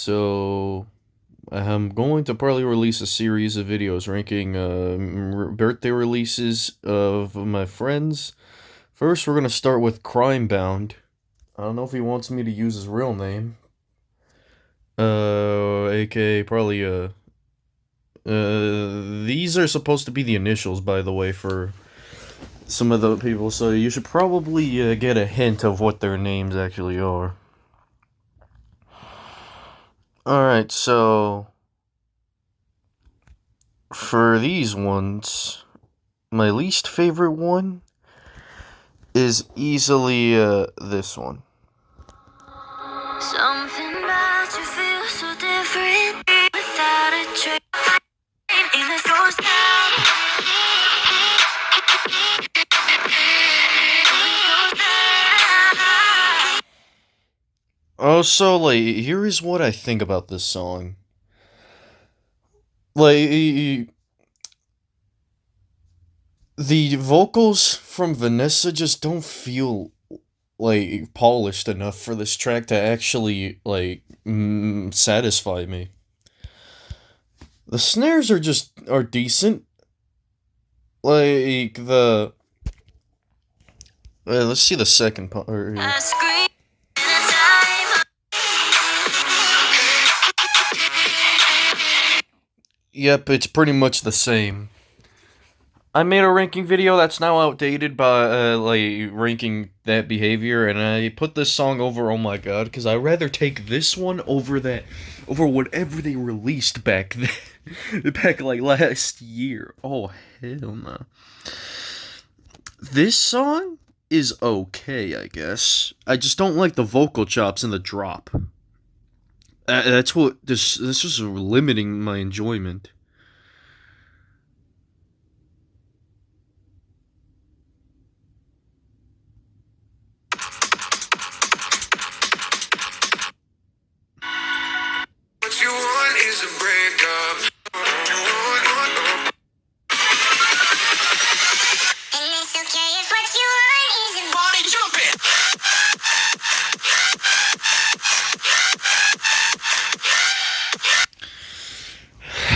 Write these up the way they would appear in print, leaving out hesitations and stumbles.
So I'm going to probably release a series of videos ranking birthday releases of my friends. First, we're gonna start with Crime Bound. I don't know if he wants me to use his real name. AKA probably these are supposed to be the initials, by the way, for some of the people. So you should probably get a hint of what their names actually are. Alright, so for these ones, my least favorite one is easily this one. Something about you feels so different without a trace in this ghost town. Also, like, here is what I think about this song. Like, the vocals from Vanessa just don't feel like polished enough for this track to actually like satisfy me. The snares are decent. Like the let's see the second part. Yep, it's pretty much the same. I made a ranking video that's now outdated by, like, ranking that behavior, and I put this song over Oh My God, because I'd rather take this one over whatever they released back then, back, like, last year. Oh, hell no. This song is okay, I guess. I just don't like the vocal chops and the drop. That's what, this is limiting my enjoyment.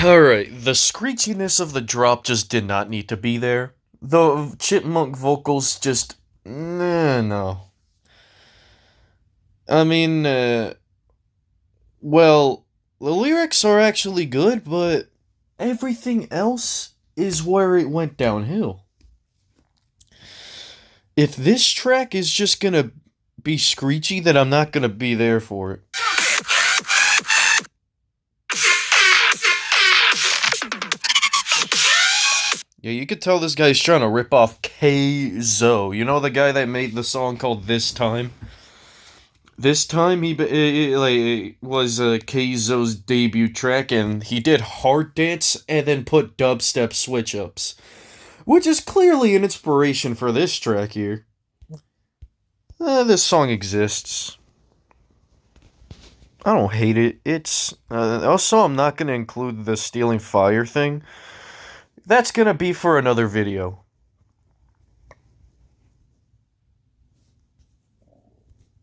Alright, the screechiness of the drop just did not need to be there. The chipmunk vocals just... no. I mean, well, the lyrics are actually good, but everything else is where it went downhill. If this track is just gonna be screechy, then I'm not gonna be there for it. Yeah, you could tell this guy's trying to rip off K-Zo. You know the guy that made the song called This Time? This Time, he was K-Zo's debut track, and he did hard dance and then put dubstep switch-ups. Which is clearly an inspiration for this track here. This song exists. I don't hate it. It's... also, I'm not going to include the Stealing Fire thing. That's gonna be for another video.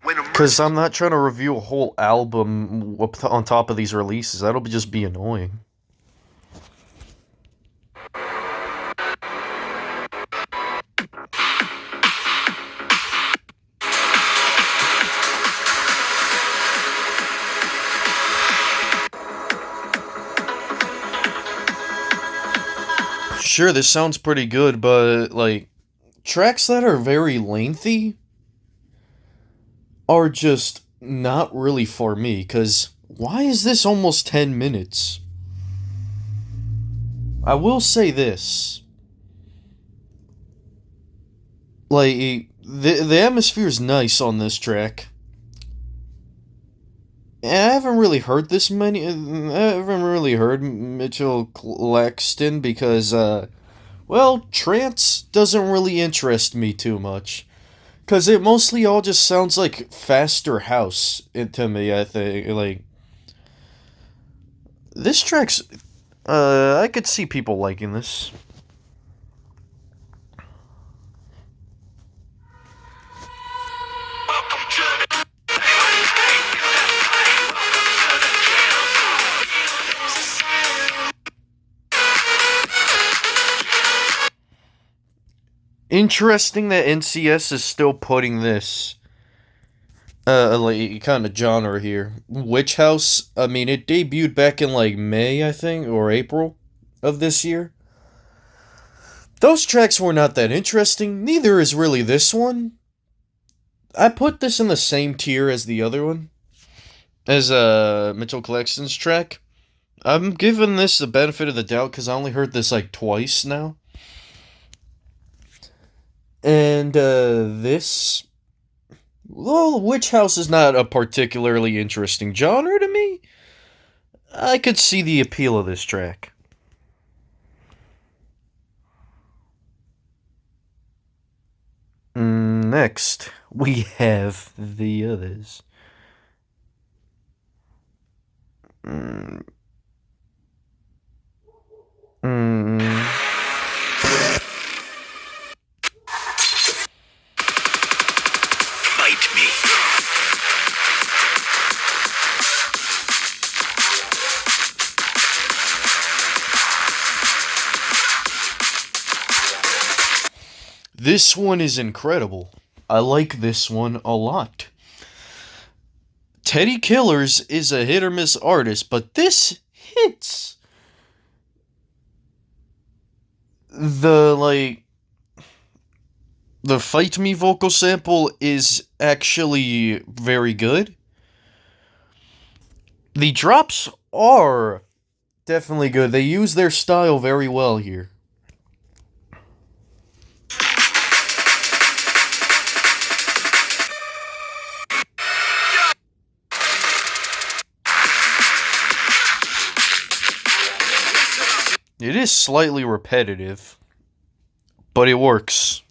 Because I'm not trying to review a whole album on top of these releases. That'll just be annoying. Sure, this sounds pretty good, but, like, tracks that are very lengthy are just not really for me, because why is this almost 10 minutes? I will say this. Like, the atmosphere is nice on this track. I haven't really heard Mitchell Claxton because, well, trance doesn't really interest me too much. Because it mostly all just sounds like faster house to me, I think. Like, this track's, I could see people liking this. Interesting that NCS is still putting this like kind of genre here. Witch House, I mean, it debuted back in like May, I think, or April of this year. Those tracks were not that interesting. Neither is really this one. I put this in the same tier as the other one, as Mitchell Claxton's track. I'm giving this the benefit of the doubt because I only heard this like twice now. And this, well, Witch House is not a particularly interesting genre to me. I could see the appeal of this track. Next, we have the others. Mm. Fight me. This one is incredible. I like this one a lot. Teddy Killers is a hit or miss artist, but this hits. The Fight Me vocal sample is actually very good. The drops are definitely good. They use their style very well here. It is slightly repetitive, but it works.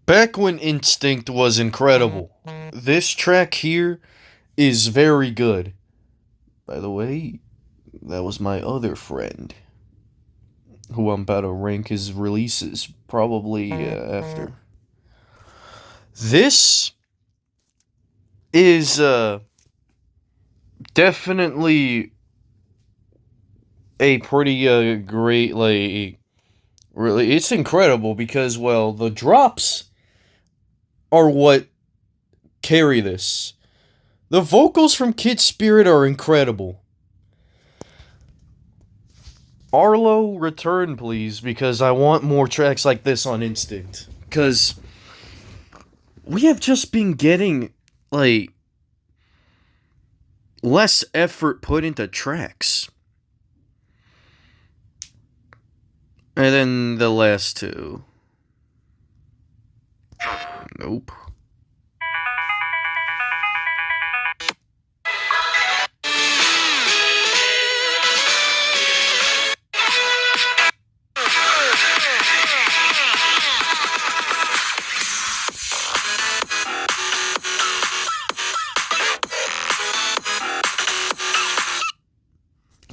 Back when Instinct was incredible, this track here is very good. By the way, that was my other friend, who I'm about to rank his releases probably after. This is definitely a pretty great, like, really, it's incredible because, well, the drops are what carry this. The vocals from Kid Spirit are incredible. Arlo, return please, because I want more tracks like this on Instinct. Because we have just been getting, like, less effort put into tracks. And then the last two. Nope.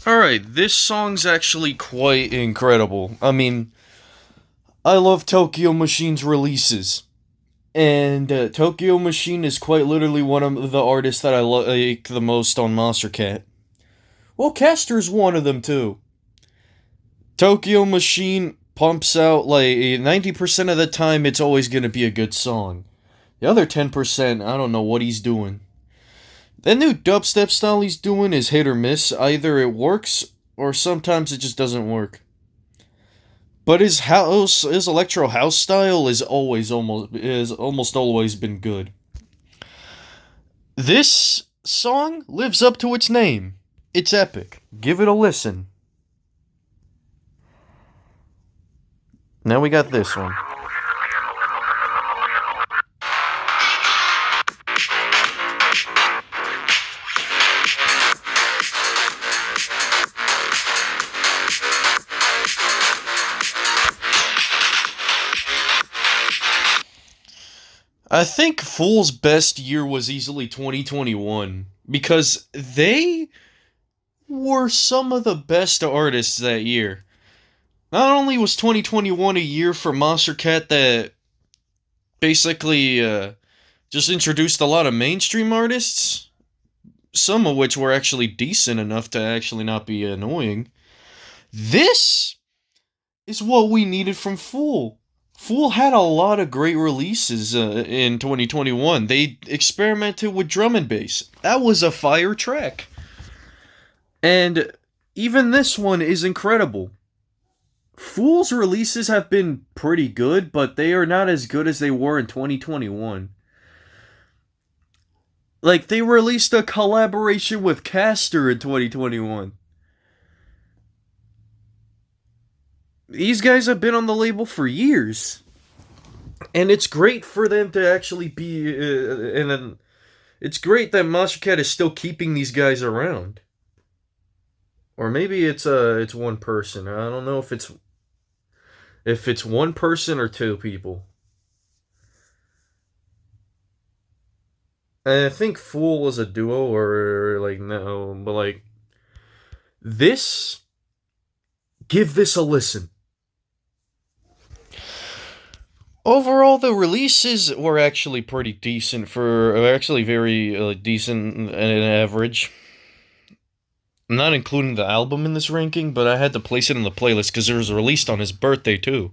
Alright, this song's actually quite incredible. I mean, I love Tokyo Machine's releases. And Tokyo Machine is quite literally one of the artists that I like the most on Monstercat. Well, Castor's one of them too. Tokyo Machine pumps out, like, 90% of the time it's always gonna be a good song. The other 10%, I don't know what he's doing. The new dubstep style he's doing is hit or miss. Either it works, or sometimes it just doesn't work. But his electro house style is almost always been good. This song lives up to its name. It's epic. Give it a listen. Now we got this one. I think Fool's best year was easily 2021 because they were some of the best artists that year. Not only was 2021 a year for Monstercat that basically just introduced a lot of mainstream artists, some of which were actually decent enough to actually not be annoying. This is what we needed from Fool. Fool had a lot of great releases in 2021. They experimented with drum and bass. That was a fire track. And even this one is incredible. Fool's releases have been pretty good, but they are not as good as they were in 2021. Like, they released a collaboration with Castor in 2021. These guys have been on the label for years. And it's great for them to actually be. It's great that Monstercat is still keeping these guys around. Or maybe it's one person. I don't know if it's one person or two people. And I think Fool was a duo or like no, but like this, give this a listen. Overall, the releases were actually pretty decent actually very decent and average. I'm not including the album in this ranking, but I had to place it in the playlist because it was released on his birthday too.